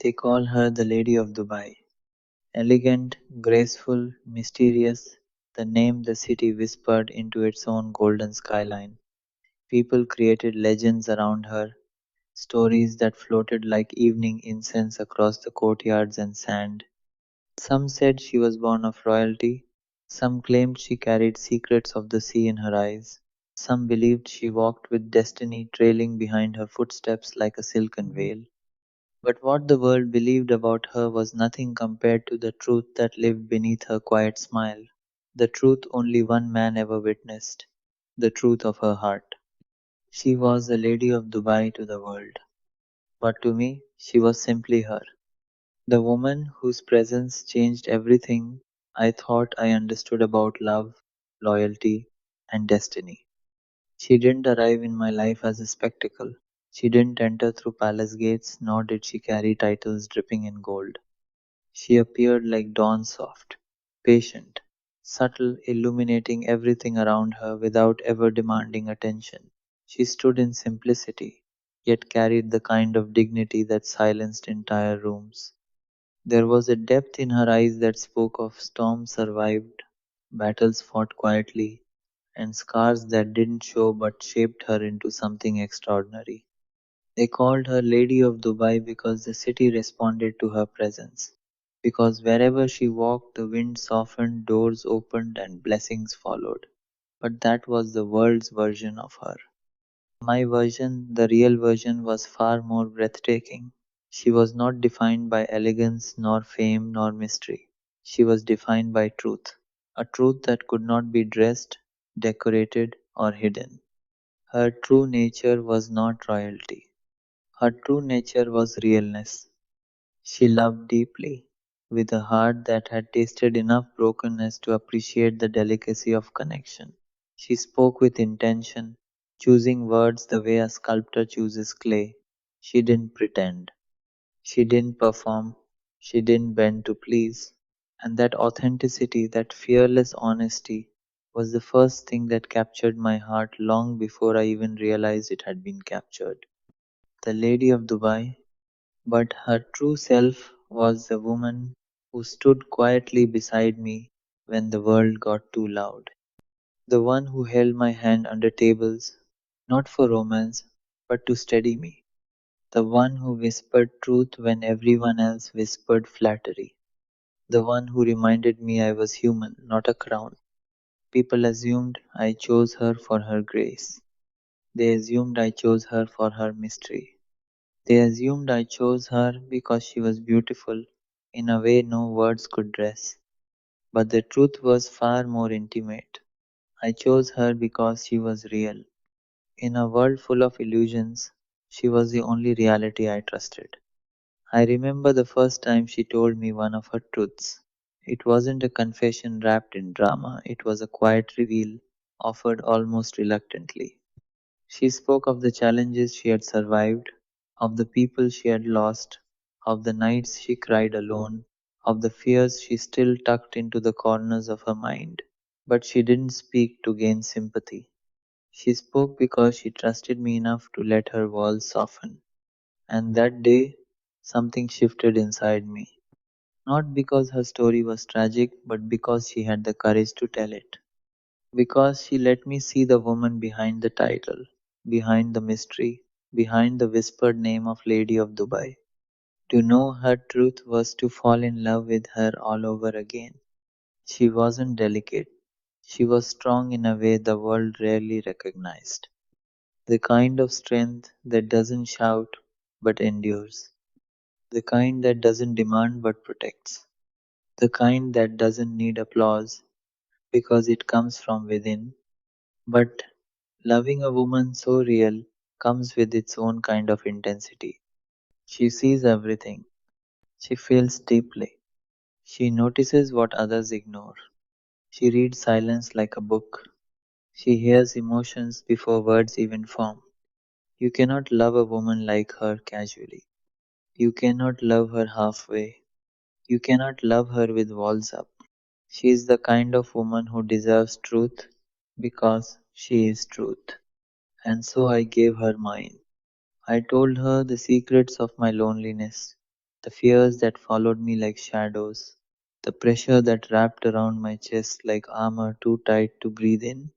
They call her the Lady of Dubai. Elegant, graceful, mysterious, the name the city whispered into its own golden skyline. People created legends around her, stories that floated like evening incense across the courtyards and sand. Some said she was born of royalty, some claimed she carried secrets of the sea in her eyes, some believed she walked with destiny trailing behind her footsteps like a silken veil. But what the world believed about her was nothing compared to the truth that lived beneath her quiet smile, the truth only one man ever witnessed, the truth of her heart. She was the Lady of Dubai to the world, but to me, she was simply her. The woman whose presence changed everything I thought I understood about love, loyalty, and destiny. She didn't arrive in my life as a spectacle. She didn't enter through palace gates, nor did she carry titles dripping in gold. She appeared like dawn soft, patient, subtle, illuminating everything around her without ever demanding attention. She stood in simplicity, yet carried the kind of dignity that silenced entire rooms. There was a depth in her eyes that spoke of storms survived, battles fought quietly, and scars that didn't show but shaped her into something extraordinary. They called her Lady of Dubai because the city responded to her presence. Because wherever she walked, the wind softened, doors opened, and blessings followed. But that was the world's version of her. My version, the real version, was far more breathtaking. She was not defined by elegance, nor fame, nor mystery. She was defined by truth, a truth that could not be dressed, decorated, or hidden. Her true nature was not royalty. Her true nature was realness. She loved deeply, with a heart that had tasted enough brokenness to appreciate the delicacy of connection. She spoke with intention, choosing words the way a sculptor chooses clay. She didn't pretend. She didn't perform. She didn't bend to please. And that authenticity, that fearless honesty, was the first thing that captured my heart long before I even realized it had been captured. The Lady of Dubai, but her true self was the woman who stood quietly beside me when the world got too loud. The one who held my hand under tables, not for romance, but to steady me. The one who whispered truth when everyone else whispered flattery. The one who reminded me I was human, not a crown. People assumed I chose her for her grace. They assumed I chose her for her mystery. They assumed I chose her because she was beautiful in a way no words could dress. But the truth was far more intimate. I chose her because she was real. In a world full of illusions, she was the only reality I trusted. I remember the first time she told me one of her truths. It wasn't a confession wrapped in drama, it was a quiet reveal, offered almost reluctantly. She spoke of the challenges she had survived, of the people she had lost, of the nights she cried alone, of the fears she still tucked into the corners of her mind. But she didn't speak to gain sympathy. She spoke because she trusted me enough to let her walls soften. And that day, something shifted inside me. Not because her story was tragic, but because she had the courage to tell it. Because she let me see the woman behind the title, behind the mystery, behind the whispered name of Lady of Dubai. To know her truth was to fall in love with her all over again. She wasn't delicate. She was strong in a way the world rarely recognized. The kind of strength that doesn't shout but endures. The kind that doesn't demand but protects. The kind that doesn't need applause because it comes from within. But loving a woman so real comes with its own kind of intensity. She sees everything. She feels deeply. She notices what others ignore. She reads silence like a book. She hears emotions before words even form. You cannot love a woman like her casually. You cannot love her halfway. You cannot love her with walls up. She is the kind of woman who deserves truth because she is truth. And so I gave her mine. I told her the secrets of my loneliness, the fears that followed me like shadows, the pressure that wrapped around my chest like armor too tight to breathe in.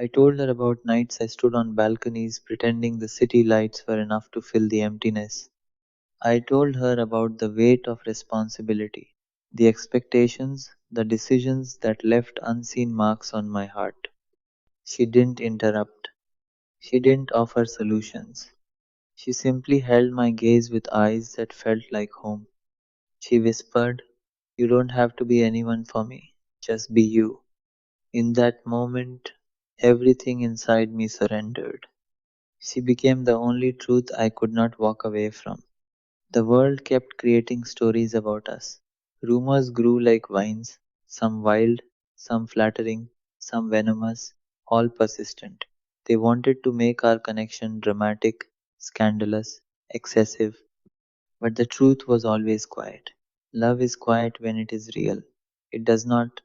I told her about nights I stood on balconies pretending the city lights were enough to fill the emptiness. I told her about the weight of responsibility, the expectations, the decisions that left unseen marks on my heart. She didn't interrupt. She didn't offer solutions. She simply held my gaze with eyes that felt like home. She whispered, "You don't have to be anyone for me. Just be you." In that moment, everything inside me surrendered. She became the only truth I could not walk away from. The world kept creating stories about us. Rumors grew like vines, some wild, some flattering, some venomous, all persistent. They wanted to make our connection dramatic, scandalous, excessive, but the truth was always quiet. Love is quiet when it is real. It does not